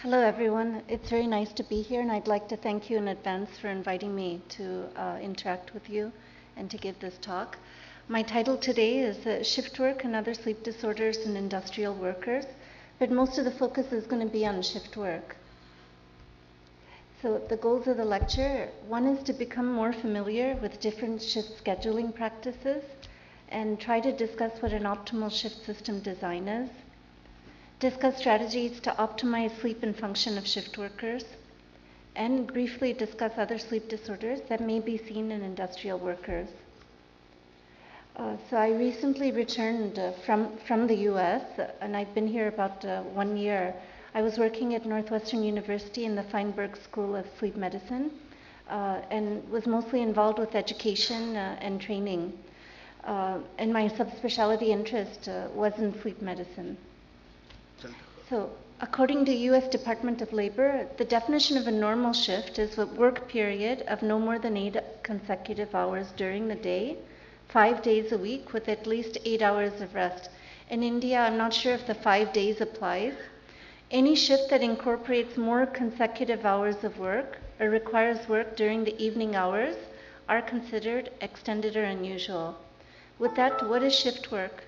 Hello, everyone. It's very nice to be here, and I'd like to thank you in advance for inviting me to interact with you and to give this talk. My title today is Shift Work and Other Sleep Disorders in Industrial Workers, but most of the focus is going to be on shift work. So the goals of the lecture, one is to become more familiar with different shift scheduling practices and try to discuss what an optimal shift system design is. Discuss strategies to optimize sleep and function of shift workers, and briefly discuss other sleep disorders that may be seen in industrial workers. So I recently returned from the US, and I've been here about 1 year. I was working at Northwestern University in the Feinberg School of Sleep Medicine, and was mostly involved with education and training. And my subspecialty interest was in sleep medicine. So, according to U.S. Department of Labor, the definition of a normal shift is a work period of no more than 8 consecutive hours during the day, 5 days a week, with at least 8 hours of rest. In India, I'm not sure if the 5 days applies. Any shift that incorporates more consecutive hours of work or requires work during the evening hours are considered extended or unusual. With that, what is shift work?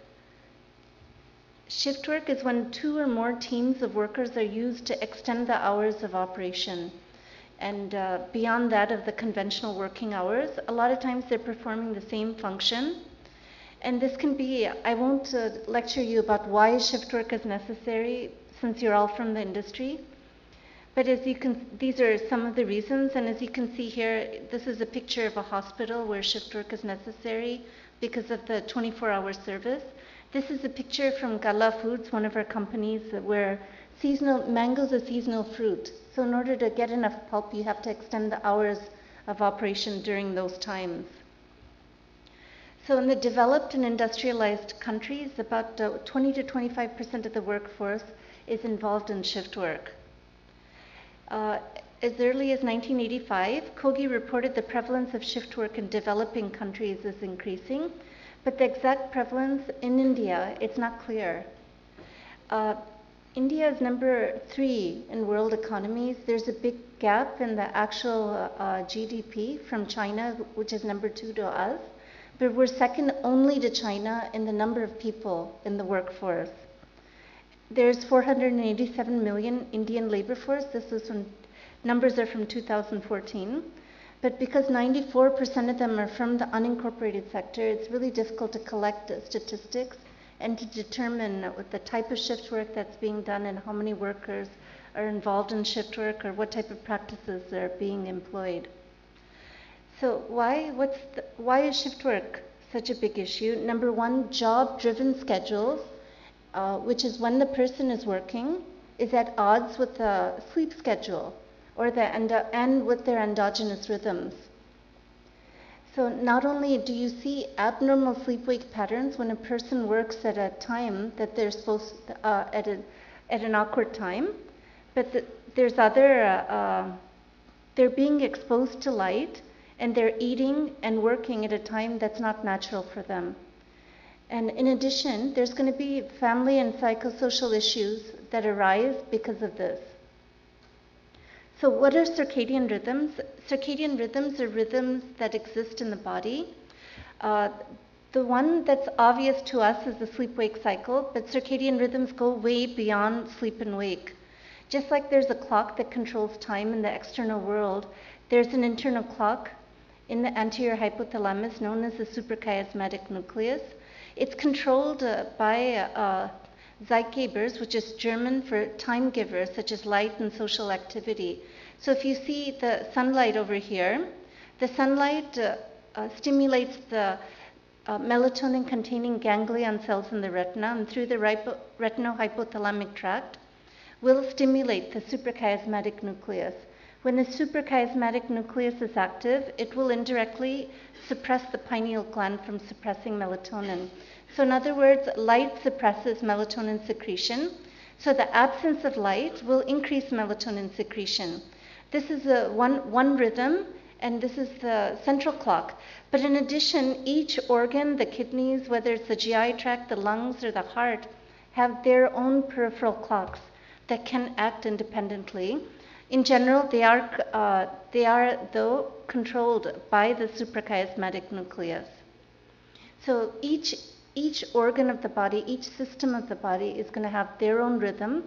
Shift work is when 2 or more teams of workers are used to extend the hours of operation. And beyond that of the conventional working hours, a lot of times they're performing the same function. And this can be, I won't lecture you about why shift work is necessary since you're all from the industry. But as you can, these are some of the reasons. And as you can see here, this is a picture of a hospital where shift work is necessary because of the 24-hour service. This is a picture from Gala Foods, one of our companies, where mango is a seasonal fruit. So in order to get enough pulp, you have to extend the hours of operation during those times. So in the developed and industrialized countries, about 20 to 25% of the workforce is involved in shift work. As early as 1985, Kogi reported the prevalence of shift work in developing countries is increasing. But the exact prevalence in India, it's not clear. India is number 3 in world economies. There's a big gap in the actual GDP from China, which is number 2 to us. But we're second only to China in the number of people in the workforce. There's 487 million Indian labor force. Numbers are from 2014. But because 94% of them are from the unincorporated sector, it's really difficult to collect statistics and to determine what the type of shift work that's being done and how many workers are involved in shift work or what type of practices are being employed. So why is shift work such a big issue? Number one, job-driven schedules, which is when the person is working, is at odds with the sleep schedule or and with their endogenous rhythms. So not only do you see abnormal sleep-wake patterns when a person works at a time that they're supposed at an awkward time, but there's other, they're being exposed to light and they're eating and working at a time that's not natural for them. And in addition, there's going to be family and psychosocial issues that arise because of this. So what are circadian rhythms? Circadian rhythms are rhythms that exist in the body. The one that's obvious to us is the sleep-wake cycle, but circadian rhythms go way beyond sleep and wake. Just like there's a clock that controls time in the external world, there's an internal clock in the anterior hypothalamus known as the suprachiasmatic nucleus. It's controlled by Zeitgebers, which is German for time givers, such as light and social activity. So if you see the sunlight over here, the sunlight stimulates the melatonin-containing ganglion cells in the retina, and through the retinohypothalamic tract will stimulate the suprachiasmatic nucleus. When the suprachiasmatic nucleus is active, it will indirectly suppress the pineal gland from suppressing melatonin. So in other words, light suppresses melatonin secretion. So the absence of light will increase melatonin secretion. This is one rhythm, and this is the central clock. But in addition, each organ, the kidneys, whether it's the GI tract, the lungs, or the heart, have their own peripheral clocks. that can act independently. In general, they are though controlled by the suprachiasmatic nucleus. So each organ of the body, each system of the body is going to have their own rhythm.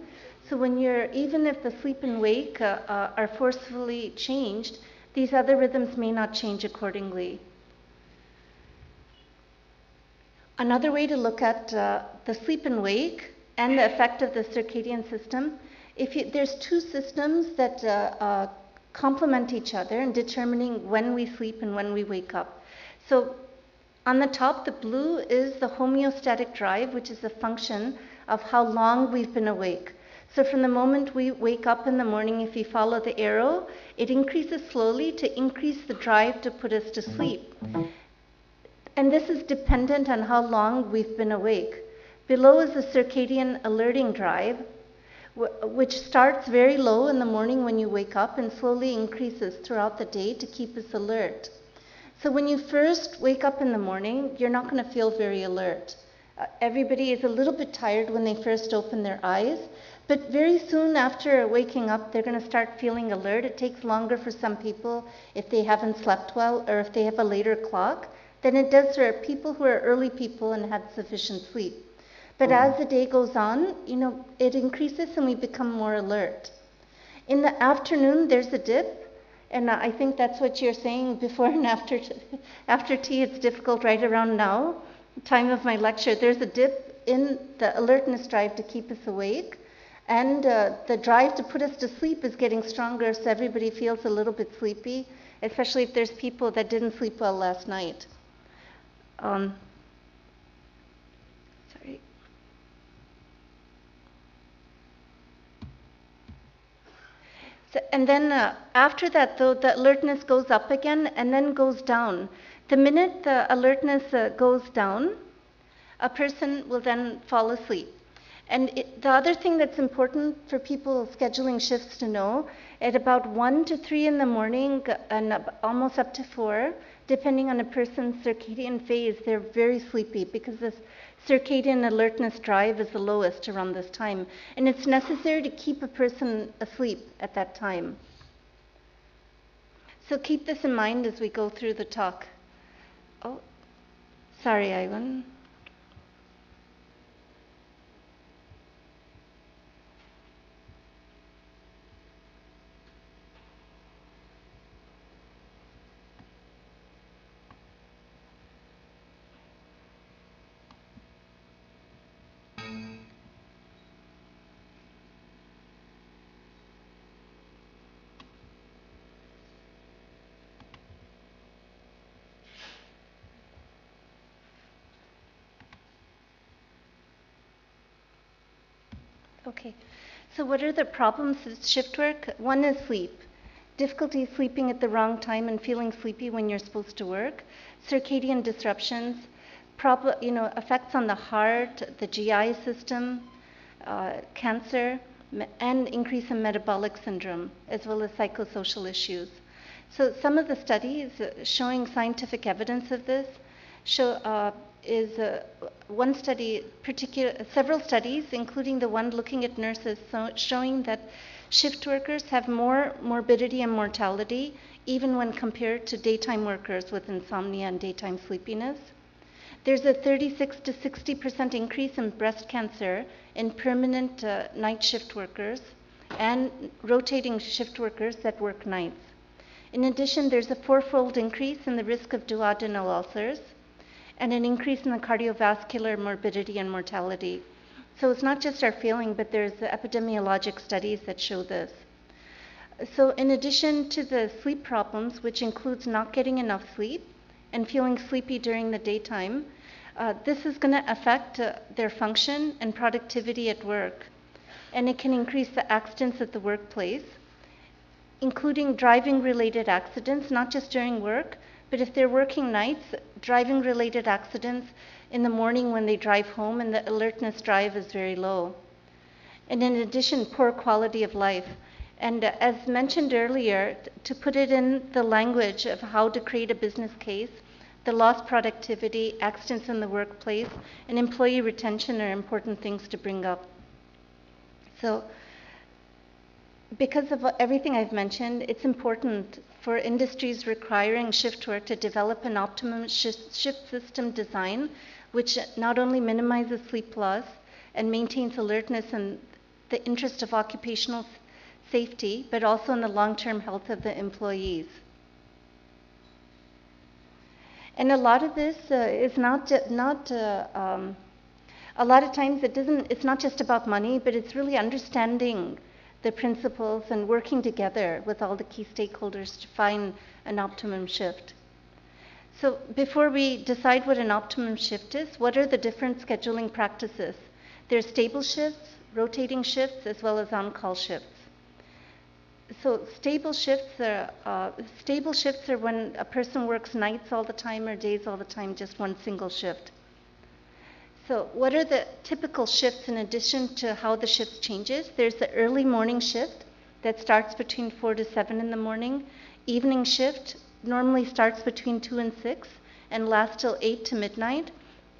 So even if the sleep and wake are forcefully changed, these other rhythms may not change accordingly. Another way to look at the sleep and wake and the effect of the circadian system, there's two systems that complement each other in determining when we sleep and when we wake up. So on the top, the blue is the homeostatic drive, which is a function of how long we've been awake. So from the moment we wake up in the morning, if you follow the arrow, it increases slowly to increase the drive to put us to sleep. And this is dependent on how long we've been awake. Below is the circadian alerting drive, which starts very low in the morning when you wake up and slowly increases throughout the day to keep us alert. So when you first wake up in the morning, you're not going to feel very alert. Everybody is a little bit tired when they first open their eyes, but very soon after waking up, they're going to start feeling alert. It takes longer for some people if they haven't slept well or if they have a later clock than it does for people who are early people and had sufficient sleep. But as the day goes on, it increases and we become more alert. In the afternoon, there's a dip. And I think that's what you're saying before and after tea. It's difficult right around now, time of my lecture. There's a dip in the alertness drive to keep us awake. And the drive to put us to sleep is getting stronger, so everybody feels a little bit sleepy, especially if there's people that didn't sleep well last night. Sorry. So, and then after that, though, the alertness goes up again and then goes down. The minute the alertness goes down, a person will then fall asleep. And the other thing that's important for people scheduling shifts to know, at about 1 to 3 in the morning and almost up to 4, depending on a person's circadian phase, they're very sleepy because this circadian alertness drive is the lowest around this time. And it's necessary to keep a person asleep at that time. So keep this in mind as we go through the talk. Oh, sorry, Ivan. Okay, so what are the problems with shift work? One is sleep. Difficulty sleeping at the wrong time and feeling sleepy when you're supposed to work. Circadian disruptions, effects on the heart, the GI system, cancer, and increase in metabolic syndrome, as well as psychosocial issues. So some of the studies showing scientific evidence of this one study, several studies, including the one looking at nurses, showing that shift workers have more morbidity and mortality, even when compared to daytime workers with insomnia and daytime sleepiness. There's a 36 to 60% increase in breast cancer in permanent night shift workers and rotating shift workers that work nights. In addition, there's a 4-fold increase in the risk of duodenal ulcers and an increase in the cardiovascular morbidity and mortality. So it's not just our feeling, but there's epidemiologic studies that show this. So in addition to the sleep problems, which includes not getting enough sleep and feeling sleepy during the daytime, this is going to affect their function and productivity at work. And it can increase the accidents at the workplace, including driving-related accidents, not just during work, but if they're working nights, driving-related accidents in the morning when they drive home and the alertness drive is very low. And in addition, poor quality of life. And as mentioned earlier, to put it in the language of how to create a business case, the lost productivity, accidents in the workplace, and employee retention are important things to bring up. So because of everything I've mentioned, it's important for industries requiring shift work to develop an optimum shift system design, which not only minimizes sleep loss and maintains alertness in the interest of occupational safety, but also in the long-term health of the employees. And a lot of this is a lot of times it's not just about money, but it's really understanding the principles and working together with all the key stakeholders to find an optimum shift. So before we decide what an optimum shift is, what are the different scheduling practices? There's stable shifts, rotating shifts, as well as on-call shifts. So stable shifts are when a person works nights all the time or days all the time, just one single shift. So what are the typical shifts in addition to how the shift changes? There's the early morning shift that starts between 4 to 7 in the morning. Evening shift normally starts between 2 and 6 and lasts till 8 to midnight.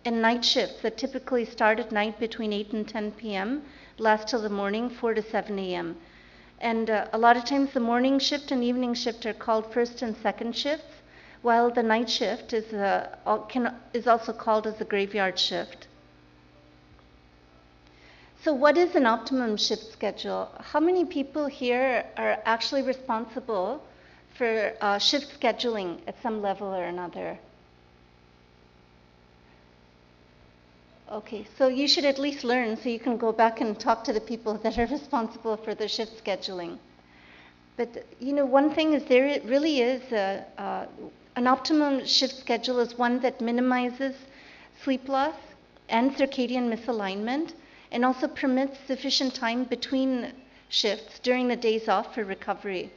And night shifts that typically start at night between 8 and 10 p.m. last till the morning, 4 to 7 a.m. And a lot of times the morning shift and evening shift are called first and second shifts, while the night shift is also called as the graveyard shift. So what is an optimum shift schedule? How many people here are actually responsible for shift scheduling at some level or another? Okay, so you should at least learn so you can go back and talk to the people that are responsible for the shift scheduling. But one thing is there really is an optimum shift schedule is one that minimizes sleep loss and circadian misalignment and also permits sufficient time between shifts during the days off for recovery.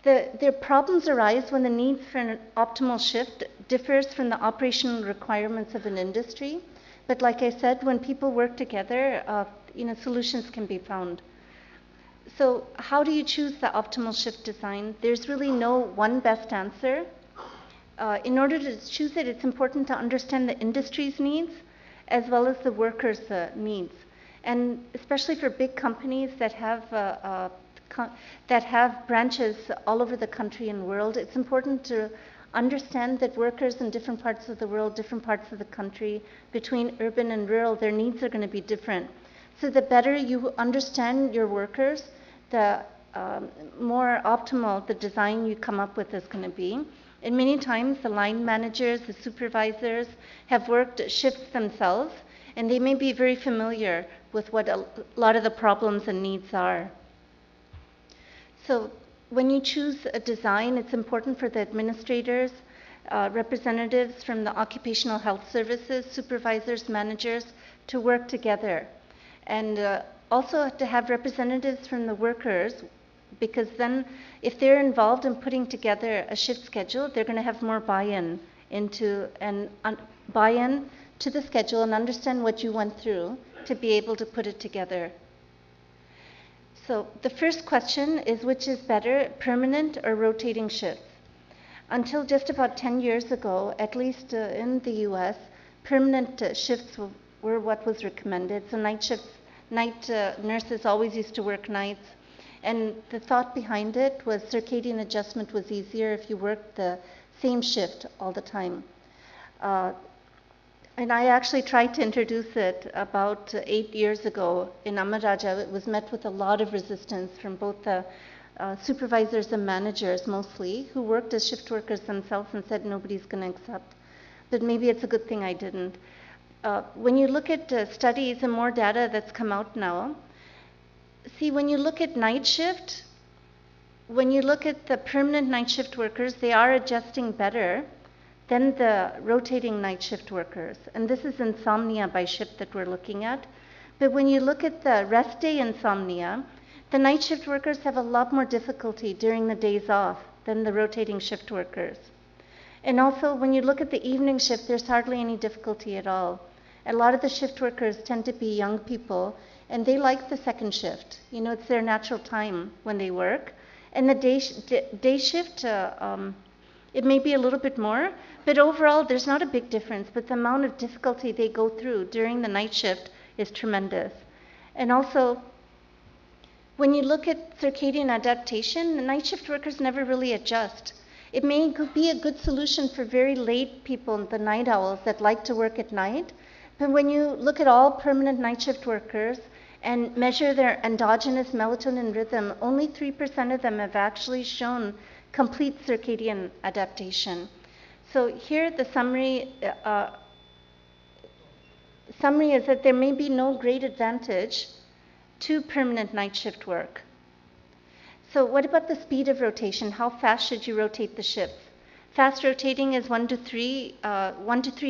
The problems arise when the needs for an optimal shift differs from the operational requirements of an industry. But like I said, when people work together, solutions can be found. So how do you choose the optimal shift design? There's really no one best answer. In order to choose it, it's important to understand the industry's needs as well as the workers' needs. And especially for big companies that have branches all over the country and world, it's important to understand that workers in different parts of the world, different parts of the country, between urban and rural, their needs are going to be different. So the better you understand your workers, the more optimal the design you come up with is going to be. And many times the line managers, the supervisors have worked shifts themselves, and they may be very familiar with what a lot of the problems and needs are. So when you choose a design, it's important for the administrators, representatives from the occupational health services, supervisors, managers to work together. And also to have representatives from the workers, because then if they're involved in putting together a shift schedule, they're going to have more buy-in to the schedule and understand what you went through to be able to put it together. So the first question is, which is better, permanent or rotating shifts? Until just about 10 years ago, at least in the US, permanent shifts were what was recommended. So night nurses always used to work nights. And the thought behind it was circadian adjustment was easier if you worked the same shift all the time. And I actually tried to introduce it about 8 years ago in Amaraja. It was met with a lot of resistance from both the supervisors and managers mostly, who worked as shift workers themselves and said nobody's going to accept. But maybe it's a good thing I didn't. When you look at studies and more data that's come out now, see, when you look at night shift, when you look at the permanent night shift workers, they are adjusting better than the rotating night shift workers. And this is insomnia by shift that we're looking at. But when you look at the rest day insomnia, the night shift workers have a lot more difficulty during the days off than the rotating shift workers. And also, when you look at the evening shift, there's hardly any difficulty at all. A lot of the shift workers tend to be young people, and they like the second shift. It's their natural time when they work. And the day shift, it may be a little bit more, but overall there's not a big difference, but the amount of difficulty they go through during the night shift is tremendous. And also, when you look at circadian adaptation, the night shift workers never really adjust. It may be a good solution for very late people, the night owls that like to work at night. But when you look at all permanent night shift workers and measure their endogenous melatonin rhythm, only 3% of them have actually shown complete circadian adaptation. So here the summary is that there may be no great advantage to permanent night shift work. So what about the speed of rotation? How fast should you rotate the shifts? Fast rotating is 1 to 3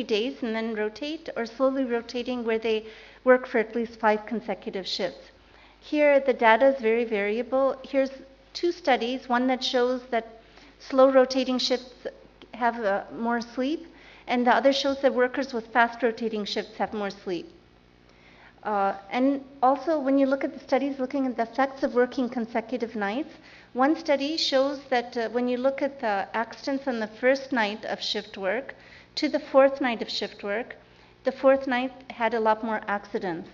days and then rotate, or slowly rotating where they work for at least 5 consecutive shifts. Here the data is very variable. Here's 2 studies, one that shows that slow rotating shifts have more sleep, and the other shows that workers with fast rotating shifts have more sleep. And also, when you look at the studies looking at the effects of working consecutive nights, one study shows that when you look at the accidents on the first night of shift work to the 4th night of shift work, the 4th night had a lot more accidents.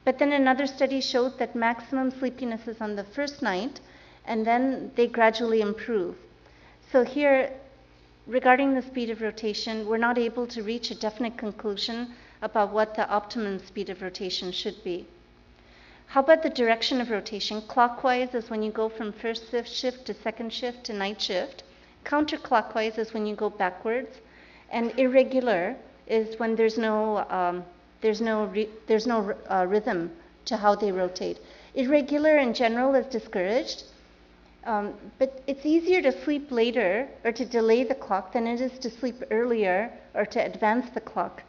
But then another study showed that maximum sleepiness is on the first night, and then they gradually improve. So here, regarding the speed of rotation, we're not able to reach a definite conclusion about what the optimum speed of rotation should be. How about the direction of rotation? Clockwise is when you go from first shift to second shift to night shift. Counterclockwise is when you go backwards. And irregular is when there's no rhythm to how they rotate. Irregular in general is discouraged, but it's easier to sleep later or to delay the clock than it is to sleep earlier or to advance the clock.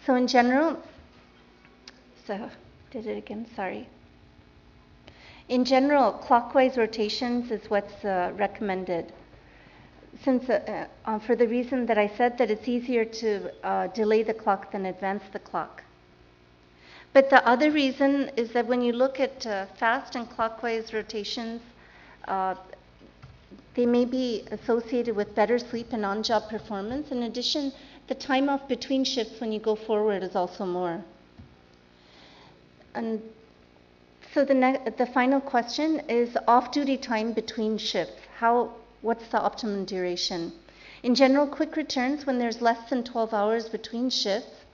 So in general, In general, clockwise rotations is what's recommended. Since for the reason that I said that it's easier to delay the clock than advance the clock. But the other reason is that when you look at fast and clockwise rotations, they may be associated with better sleep and on-job performance. In addition, the time off between shifts when you go forward is also more. And so the final question is off-duty time between shifts. What's the optimum duration? In general, quick returns when there's less than 12 hours between shifts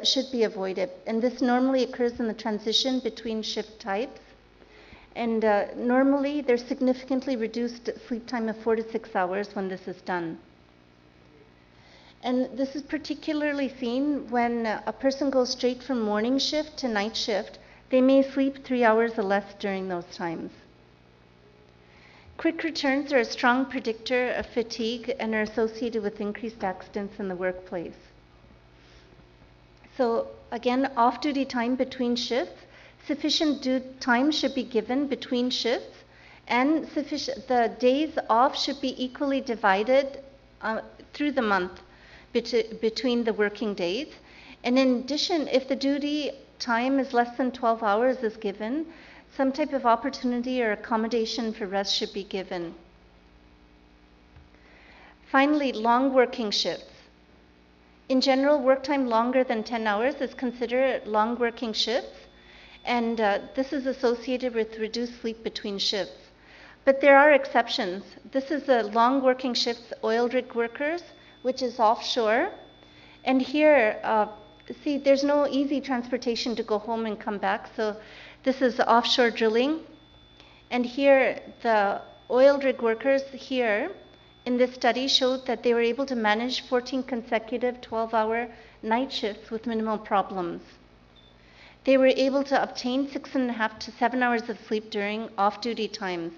should be avoided. And this normally occurs in the transition between shift types. And normally there's significantly reduced sleep time of 4 to 6 hours when this is done. And this is particularly seen when a person goes straight from morning shift to night shift. They may sleep 3 hours or less during those times. Quick returns are a strong predictor of fatigue and are associated with increased accidents in the workplace. So again, off-duty time between shifts. Sufficient time should be given between shifts, and the days off should be equally divided through the month between the working days. And in addition, if the duty time is less than 12 hours is given, some type of opportunity or accommodation for rest should be given. Finally, long working shifts. In general, work time longer than 10 hours is considered long working shifts, and this is associated with reduced sleep between shifts. But there are exceptions. This is the long working shifts oil rig workers, which is offshore. And here, see, there's no easy transportation to go home and come back, so this is offshore drilling. And here, the oil rig workers here in this study showed that they were able to manage 14 consecutive 12-hour night shifts with minimal problems. They were able to obtain 6.5 to 7 hours of sleep during off-duty times.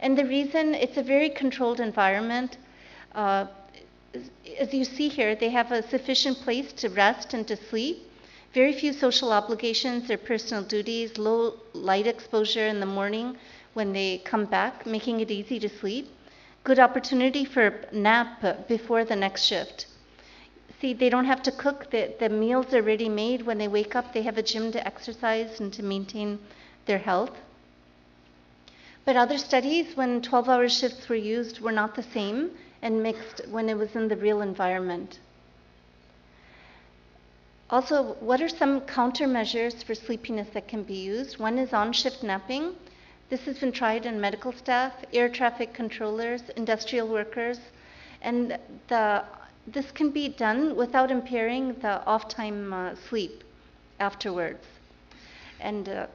And the reason, it's a very controlled environment. As you see here, they have a sufficient place to rest and to sleep. Very few social obligations or personal duties, low light exposure in the morning when they come back, making it easy to sleep. Good opportunity for a nap before the next shift. See, they don't have to cook. The meals are ready made. When they wake up, they have a gym to exercise and to maintain their health. But other studies, when 12-hour shifts were used, were not the same and mixed when it was in the real environment. Also, what are some countermeasures for sleepiness that can be used? One is on-shift napping. This has been tried in medical staff, air traffic controllers, industrial workers, and this can be done without impairing the off-time sleep afterwards. And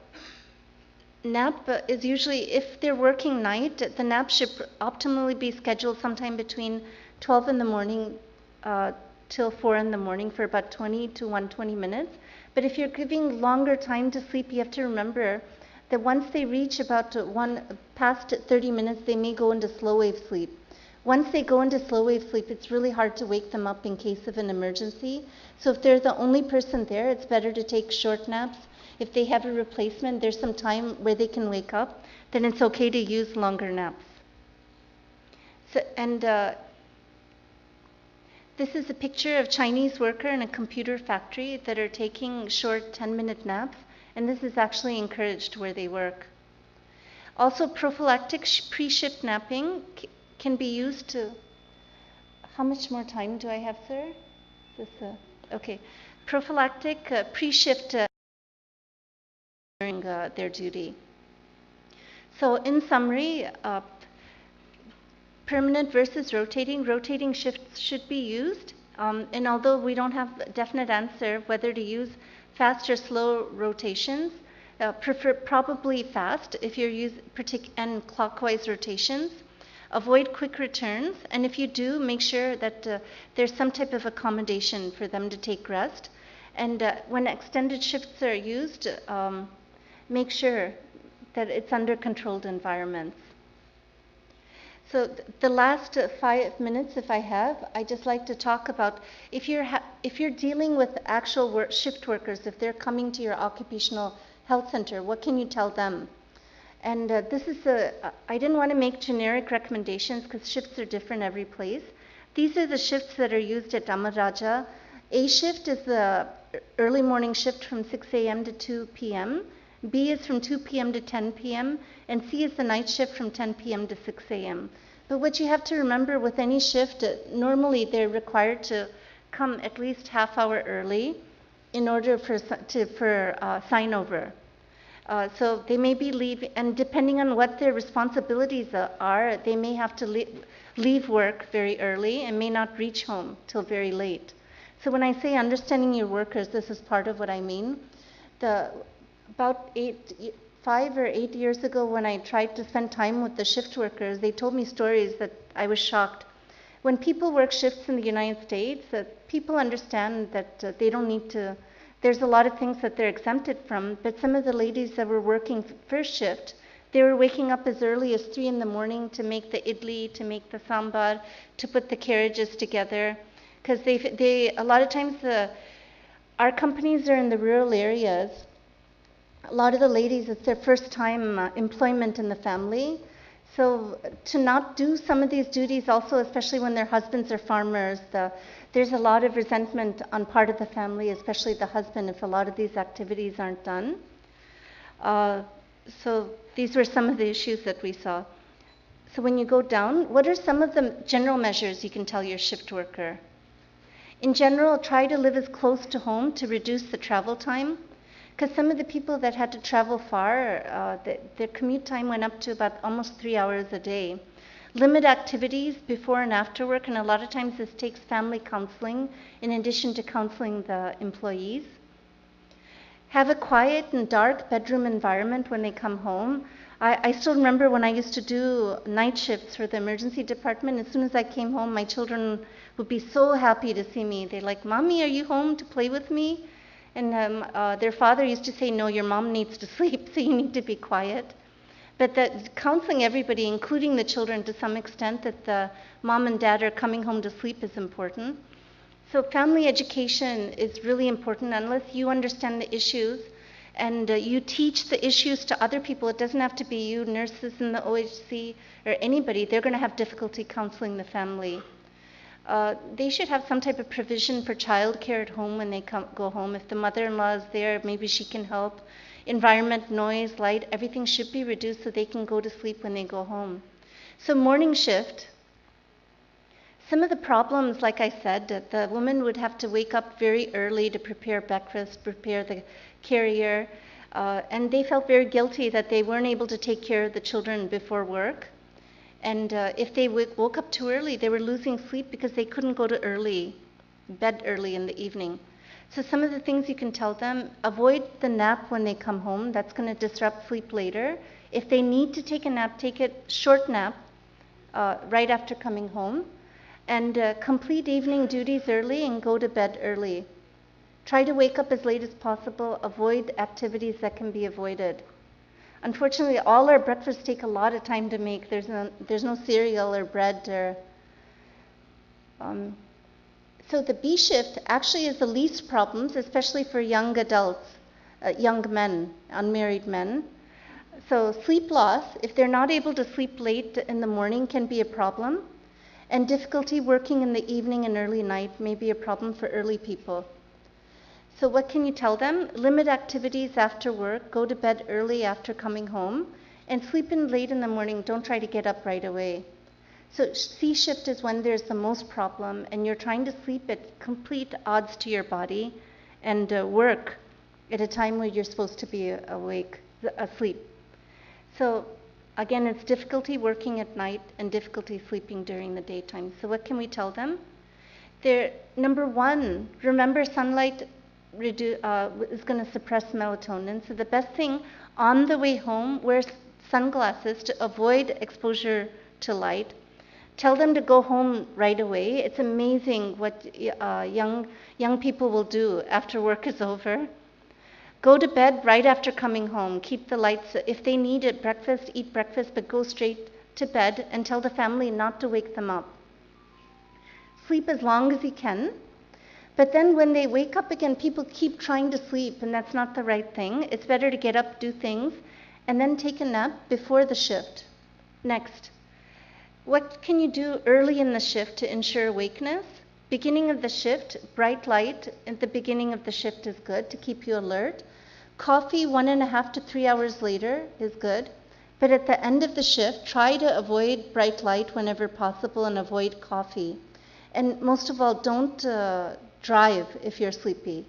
nap is usually, if they're working night, the nap should optimally be scheduled sometime between 12 in the morning till 4 in the morning for about 20 to 120 minutes. But if you're giving longer time to sleep, you have to remember that once they reach about past 30 minutes, they may go into slow wave sleep. Once they go into slow wave sleep, it's really hard to wake them up in case of an emergency. So if they're the only person there, it's better to take short naps. If they have a replacement, there's some time where they can wake up, then it's okay to use longer naps. This is a picture of Chinese worker in a computer factory that are taking short 10-minute naps, and this is actually encouraged where they work. Also, prophylactic pre-shift napping can be used to... How much more time do I have, sir? Okay. Prophylactic pre-shift during their duty. So in summary, permanent versus rotating shifts should be used. And although we don't have a definite answer whether to use fast or slow rotations, prefer probably fast if you're using and clockwise rotations. Avoid quick returns, and if you do, make sure that there's some type of accommodation for them to take rest. And when extended shifts are used, make sure that it's under controlled environments. So the last 5 minutes, if I have, I just like to talk about if you're dealing with actual shift workers, if they're coming to your occupational health center, what can you tell them? And this is I didn't want to make generic recommendations because shifts are different every place. These are the shifts that are used at Amaraja. A shift is the early morning shift from 6 a.m. to 2 p.m. B is from 2 p.m. to 10 p.m. and C is the night shift from 10 p.m. to 6 a.m. But what you have to remember with any shift, normally they're required to come at least half hour early in order for sign over. So they may be leaving, and depending on what their responsibilities are, they may have to leave work very early and may not reach home till very late. So when I say understanding your workers, this is part of what I mean. About 5 or 8 years ago, when I tried to spend time with the shift workers, they told me stories that I was shocked. When people work shifts in the United States, people understand that they don't need to. There's a lot of things that they're exempted from, but some of the ladies that were working first shift, they were waking up as early as 3 in the morning to make the idli, to make the sambar, to put the carriages together. Because a lot of times our companies are in the rural areas. A lot of the ladies, it's their first time employment in the family. So to not do some of these duties also, especially when their husbands are farmers, there's a lot of resentment on part of the family, especially the husband, if a lot of these activities aren't done. So these were some of the issues that we saw. So when you go down, what are some of the general measures you can tell your shift worker? In general, try to live as close to home to reduce the travel time. Because some of the people that had to travel far, their commute time went up to about almost 3 hours a day. Limit activities before and after work, and a lot of times this takes family counseling in addition to counseling the employees. Have a quiet and dark bedroom environment when they come home. I still remember when I used to do night shifts for the emergency department, as soon as I came home, my children would be so happy to see me. They're like, "Mommy, are you home to play with me?" And their father used to say, "No, your mom needs to sleep, so you need to be quiet." But that counseling everybody, including the children to some extent, that the mom and dad are coming home to sleep is important. So family education is really important. Unless you understand the issues and you teach the issues to other people, it doesn't have to be you, nurses in the OHC or anybody, they're going to have difficulty counseling the family. They should have some type of provision for childcare at home when they go home. If the mother-in-law is there, maybe she can help. Environment, noise, light, everything should be reduced so they can go to sleep when they go home. So morning shift, some of the problems, like I said, that the woman would have to wake up very early to prepare breakfast, prepare the carrier. And they felt very guilty that they weren't able to take care of the children before work. And if they woke up too early, they were losing sleep because they couldn't go to bed early in the evening. So some of the things you can tell them: avoid the nap when they come home. That's going to disrupt sleep later. If they need to take a nap, take a short nap right after coming home. And complete evening duties early and go to bed early. Try to wake up as late as possible. Avoid activities that can be avoided. Unfortunately, all our breakfasts take a lot of time to make. There's no cereal or bread or. So the B shift actually is the least problems, especially for young adults, young men, unmarried men. So sleep loss, if they're not able to sleep late in the morning, can be a problem. And difficulty working in the evening and early night may be a problem for early people. So what can you tell them? Limit activities after work, go to bed early after coming home, and sleep in late in the morning. Don't try to get up right away. So C shift is when there's the most problem and you're trying to sleep at complete odds to your body and work at a time where you're supposed to be asleep. So again, it's difficulty working at night and difficulty sleeping during the daytime. So what can we tell them? Number one, remember sunlight is going to suppress melatonin. So the best thing on the way home, wear sunglasses to avoid exposure to light. Tell them to go home right away. It's amazing what young people will do after work is over. Go to bed right after coming home. Keep the lights. If they need breakfast, eat breakfast, but go straight to bed and tell the family not to wake them up. Sleep as long as you can. But then when they wake up again, people keep trying to sleep, and that's not the right thing. It's better to get up, do things, and then take a nap before the shift. Next. What can you do early in the shift to ensure awakeness? Beginning of the shift, bright light at the beginning of the shift is good to keep you alert. Coffee 1.5 to 3 hours later is good. But at the end of the shift, try to avoid bright light whenever possible and avoid coffee. And most of all, don't drive if you're sleepy.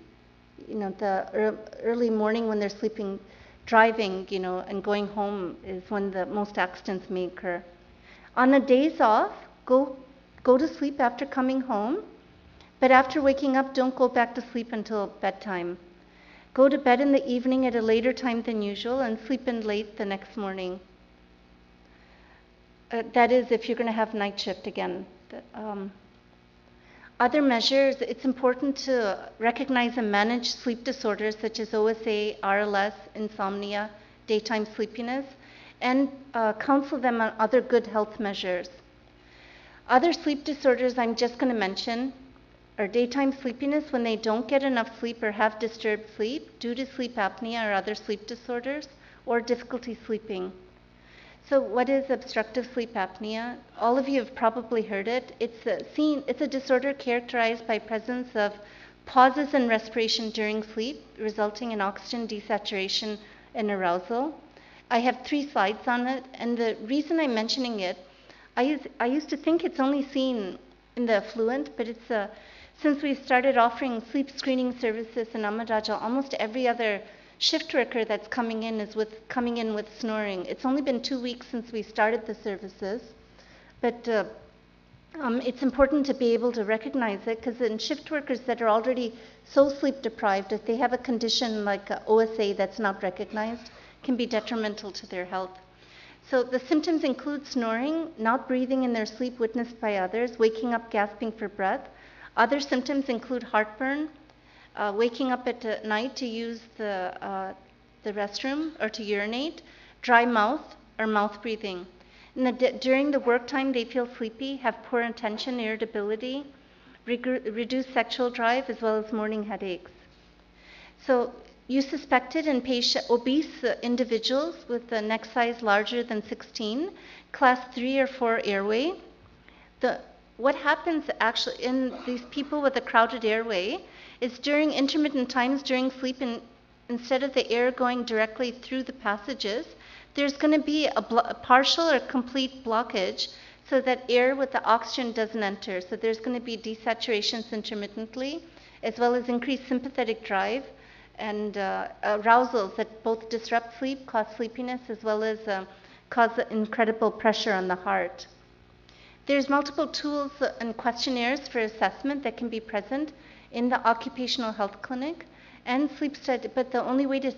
The early morning when they're sleeping, driving, and going home is when the most accidents may occur. On the days off, go to sleep after coming home, but after waking up, don't go back to sleep until bedtime. Go to bed in the evening at a later time than usual and sleep in late the next morning. That is, if you're going to have night shift again. Other measures, it's important to recognize and manage sleep disorders such as OSA, RLS, insomnia, daytime sleepiness, and counsel them on other good health measures. Other sleep disorders I'm just going to mention are daytime sleepiness when they don't get enough sleep or have disturbed sleep due to sleep apnea or other sleep disorders, or difficulty sleeping. So what is obstructive sleep apnea? All of you have probably heard it. It's a disorder characterized by presence of pauses in respiration during sleep, resulting in oxygen desaturation and arousal. I have 3 slides on it, and the reason I'm mentioning it, I used to think it's only seen in the affluent, but since we started offering sleep screening services in Amaraja, almost every other shift worker that's coming in with snoring. It's only been 2 weeks since we started the services, but it's important to be able to recognize it, because in shift workers that are already so sleep deprived, if they have a condition like OSA that's not recognized, can be detrimental to their health. So the symptoms include snoring, not breathing in their sleep witnessed by others, waking up gasping for breath. Other symptoms include heartburn, waking up at night to use the restroom or to urinate, dry mouth, or mouth breathing. During the work time, they feel sleepy, have poor attention, irritability, reduced sexual drive, as well as morning headaches. So you suspected in obese individuals with a neck size larger than 16, class 3 or 4 airway. What happens actually in these people with a crowded airway is during intermittent times during sleep, instead of the air going directly through the passages, there's going to be a partial or complete blockage so that air with the oxygen doesn't enter. So there's going to be desaturations intermittently, as well as increased sympathetic drive, and arousals that both disrupt sleep, cause sleepiness, as well as cause incredible pressure on the heart. There's multiple tools and questionnaires for assessment that can be present in the occupational health clinic and sleep study, but the only way to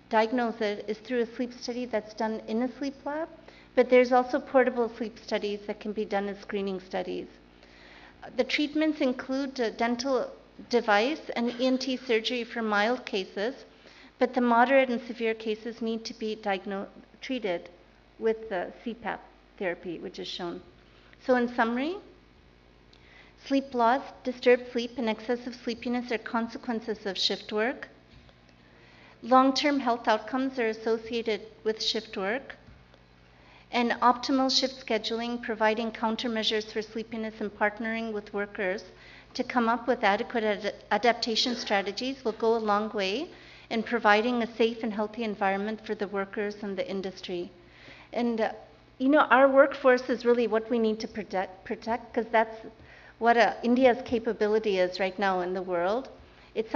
diagnose it is through a sleep study that's done in a sleep lab. But there's also portable sleep studies that can be done as screening studies. The treatments include a dental device and ENT surgery for mild cases, but the moderate and severe cases need to be treated with CPAP therapy, which is shown. So in summary, sleep loss, disturbed sleep, and excessive sleepiness are consequences of shift work. Long-term health outcomes are associated with shift work. And optimal shift scheduling, providing countermeasures for sleepiness and partnering with workers to come up with adequate adaptation strategies will go a long way in providing a safe and healthy environment for the workers and the industry. And our workforce is really what we need to protect because that's what India's capability is right now in the world. It's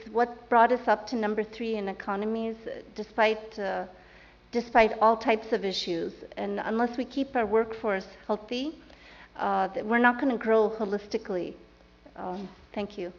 what brought us up to number 3 in economies, despite all types of issues. And unless we keep our workforce healthy, we're not going to grow holistically. Thank you.